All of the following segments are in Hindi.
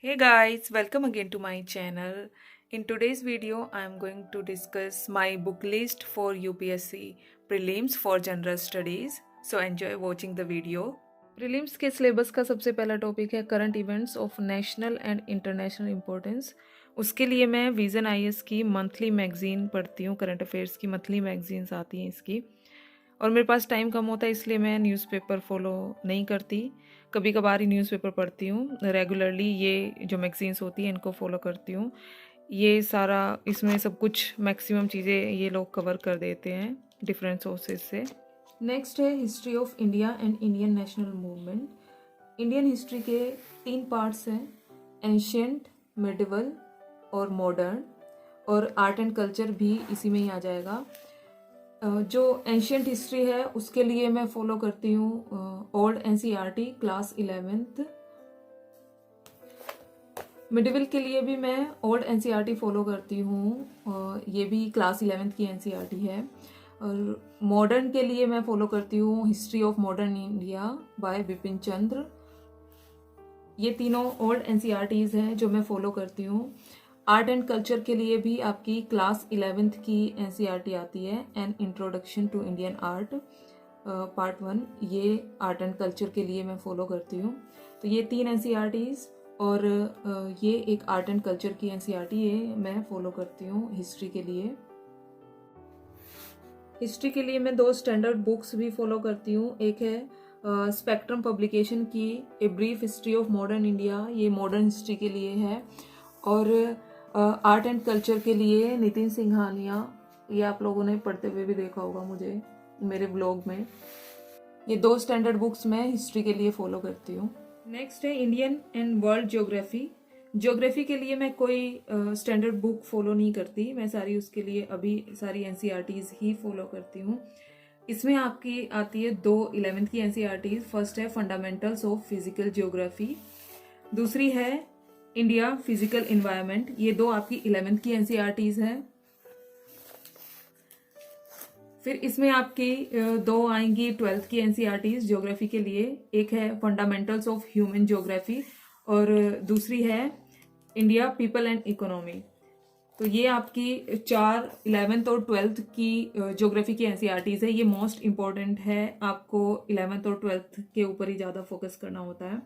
Hey guys, welcome again to my channel. In today's video, I am going to discuss my book list for UPSC prelims for general studies. So enjoy watching the video. Prelims के सिलेबस का सबसे पहला टॉपिक है current events of national and international importance. उसके लिए मैं विजन आईएएस की मंथली मैगजीन पढ़ती हूँ। करंट अफेयर्स की मंथली मैगजीन्स आती हैं इसकी, और मेरे पास टाइम कम होता है इसलिए मैं न्यूज़पेपर फॉलो नहीं करती। कभी कभार ही न्यूज़पेपर पढ़ती हूँ। रेगुलरली ये जो मैगजीन्स होती हैं इनको फॉलो करती हूँ। ये सारा इसमें सब कुछ मैक्सिमम चीज़ें ये लोग कवर कर देते हैं डिफरेंट सोर्सेज से। नेक्स्ट है history of India and Indian national movement. Indian history के 3 पार्ट्स हैं, एंशियंट, मिडिवल और मॉडर्न, और आर्ट एंड कल्चर भी इसी में ही आ जाएगा। जो एंशियंट हिस्ट्री है उसके लिए मैं फॉलो करती हूँ old NCERT class 11th। Medieval के लिए भी मैं ओल्ड एनसीईआरटी फॉलो करती हूँ, ये भी क्लास 11th की एनसीईआरटी है। और मॉडर्न के लिए मैं फॉलो करती हूँ history of modern India by Bipin Chandra. ये तीनों ओल्ड एनसीईआरटीज हैं जो मैं फॉलो करती हूँ। आर्ट एंड कल्चर के लिए भी आपकी क्लास 11th की एनसीईआरटी आती है, an introduction to Indian art part 1। ये आर्ट एंड कल्चर के लिए मैं फॉलो करती हूँ। तो ये 3 एनसीईआरटीज और ये एक आर्ट एंड कल्चर की एनसीईआरटी ये मैं फॉलो करती हूँ हिस्ट्री के लिए। हिस्ट्री के लिए मैं 2 स्टैंडर्ड बुक्स भी फॉलो करती हूँ। एक है स्पेक्ट्रम पब्लिकेशन की a brief history of modern India, ये मॉडर्न हिस्ट्री के लिए है। और आर्ट एंड कल्चर के लिए नितिन सिंघानिया, ये आप लोगों ने पढ़ते हुए भी देखा होगा मुझे मेरे ब्लॉग में। ये 2 स्टैंडर्ड बुक्स मैं हिस्ट्री के लिए फॉलो करती हूँ। नेक्स्ट है Indian and world geography. Geography के लिए मैं कोई स्टैंडर्ड बुक फॉलो नहीं करती, मैं सारी उसके लिए अभी सारी एनसीईआरटीज ही फॉलो करती हूँ। इसमें आपकी आती है 2 11th की एनसीईआरटीज। फर्स्ट है फंडामेंटल्स ऑफ फिजिकल ज्योग्राफी, दूसरी है इंडिया फिजिकल इन्वायरमेंट। ये 2 आपकी 11th की एनसीईआरटीज हैं। फिर इसमें आपकी 2 आएंगी 12th की एनसीईआरटीज ज्योग्राफी के लिए। एक है फंडामेंटल्स ऑफ ह्यूमन ज्योग्राफी और दूसरी है इंडिया पीपल एंड इकोनॉमी। तो ये आपकी 4 11th और 12th की ज्योग्राफी की एनसीईआरटीज है। ये मोस्ट इम्पॉर्टेंट है, आपको 11th और 12th के ऊपर ही ज़्यादा फोकस करना होता है।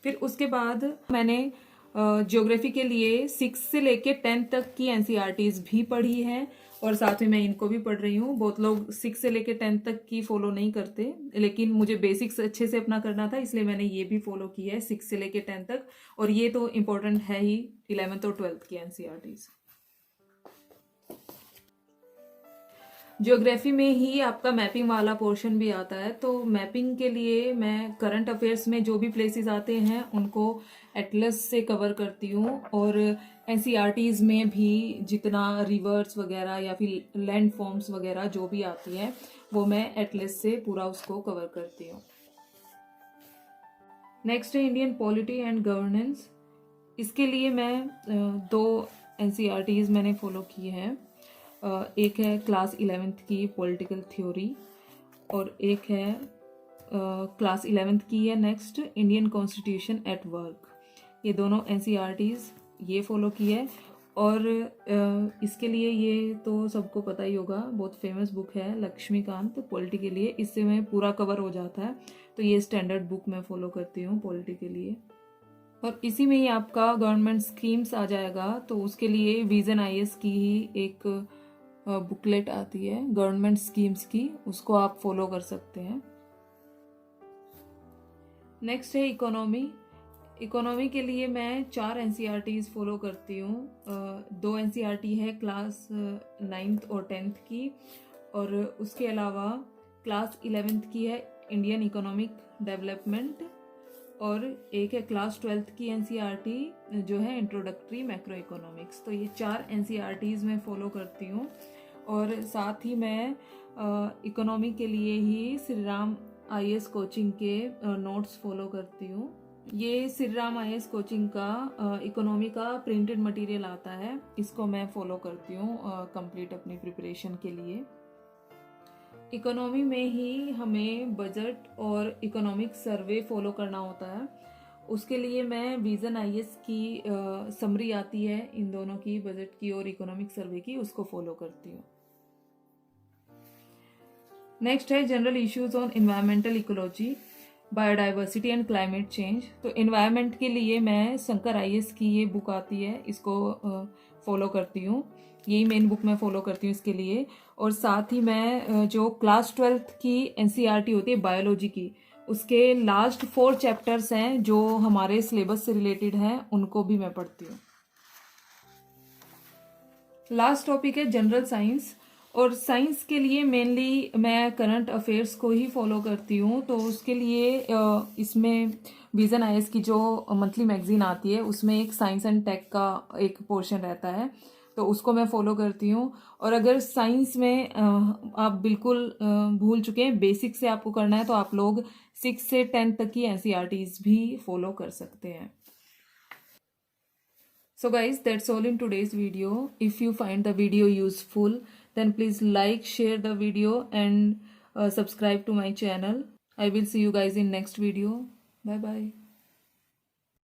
फिर उसके बाद मैंने ज्योग्राफी के लिए 6 से लेके 10 तक की एनसीईआरटीज भी पढ़ी है, और साथ में मैं इनको भी पढ़ रही हूँ। बहुत लोग 6 से लेके 10 तक की फॉलो नहीं करते, लेकिन मुझे बेसिक्स अच्छे से अपना करना था इसलिए मैंने ये भी फॉलो की है 6 से लेके 10 तक। और ये तो इम्पोर्टेंट है ही 11th और 12th की एनसीईआरटीज। ज्योग्राफी में ही आपका मैपिंग वाला पोर्शन भी आता है, तो मैपिंग के लिए मैं करंट अफेयर्स में जो भी प्लेसेस आते हैं उनको एटलस से कवर करती हूँ, और एनसीईआरटीज में भी जितना रिवर्स वगैरह या फिर लैंड फॉर्म्स वगैरह जो भी आती है वो मैं एटलस से पूरा उसको कवर करती हूँ। नेक्स्ट है इंडियन पॉलिटी एंड गवर्नेंस। इसके लिए मैं 2 एनसीईआरटीज मैंने फॉलो किए हैं। एक है क्लास 11th की पॉलिटिकल थ्योरी, और एक है क्लास 11th की है next Indian constitution at work. ये दोनों एनसीईआरटीज ये फॉलो की है। और इसके लिए ये तो सबको पता ही होगा, बहुत फेमस बुक है लक्ष्मीकांत पॉलिटी के लिए, इससे में पूरा कवर हो जाता है। तो ये स्टैंडर्ड बुक मैं फॉलो करती हूँ पॉलिटी के लिए। और इसी में ही आपका गवर्नमेंट स्कीम्स आ जाएगा, तो उसके लिए विजन आईएएस की ही एक बुकलेट आती है गवर्नमेंट स्कीम्स की, उसको आप फॉलो कर सकते हैं। नेक्स्ट है इकोनॉमी। इकोनॉमी के लिए मैं 4 एनसीईआरटीज फॉलो करती हूँ। 2 एनसीईआरटी है क्लास 9th और 10th की, और उसके अलावा क्लास 11th की है इंडियन इकोनॉमिक डेवलपमेंट, और एक है क्लास 12th की एनसीईआरटी जो है इंट्रोडक्टरी मैक्रो इकोनॉमिक्स। तो ये 4 एनसीईआरटीज मैं फॉलो करती हूँ, और साथ ही मैं इकोनॉमी के लिए ही श्री राम आईएएस कोचिंग के नोट्स फॉलो करती हूँ। ये श्री राम आईएएस कोचिंग का इकोनॉमी का प्रिंटेड मटेरियल आता है, इसको मैं फॉलो करती हूँ कंप्लीट अपनी प्रिपरेशन के लिए। इकोनॉमी में ही हमें बजट और इकोनॉमिक सर्वे फॉलो करना होता है, उसके लिए मैं विजन आईएएस की समरी आती है इन दोनों की, बजट की और इकोनॉमिक सर्वे की, उसको फॉलो करती हूँ। नेक्स्ट है general issues on environmental ecology, biodiversity and climate change. तो एनवायरमेंट के लिए मैं शंकर आईएएस की ये बुक आती है, इसको फॉलो करती हूँ। यही मेन बुक मैं फॉलो करती हूँ इसके लिए। और साथ ही मैं जो क्लास 12th की एनसीईआरटी होती है बायोलॉजी की, उसके लास्ट 4 चैप्टर्स हैं जो हमारे सिलेबस से रिलेटेड हैं, उनको भी मैं पढ़ती हूँ। लास्ट टॉपिक है जनरल साइंस। और साइंस के लिए मेनली मैं करंट अफेयर्स को ही फॉलो करती हूँ। तो उसके लिए इसमें विजन आईएएस की जो मंथली मैगजीन आती है उसमें एक साइंस एंड टेक का एक पोर्शन रहता है, तो उसको मैं फॉलो करती हूँ। और अगर साइंस में आप बिल्कुल भूल चुके हैं, बेसिक से आपको करना है, तो आप लोग 6 से 10 तक की एनसीईआरटीज भी फॉलो कर सकते हैं। So guys, that's all in today's video. If you find the video useful, then please like, share the video and subscribe to my channel. I will see you guys in next video. Bye bye.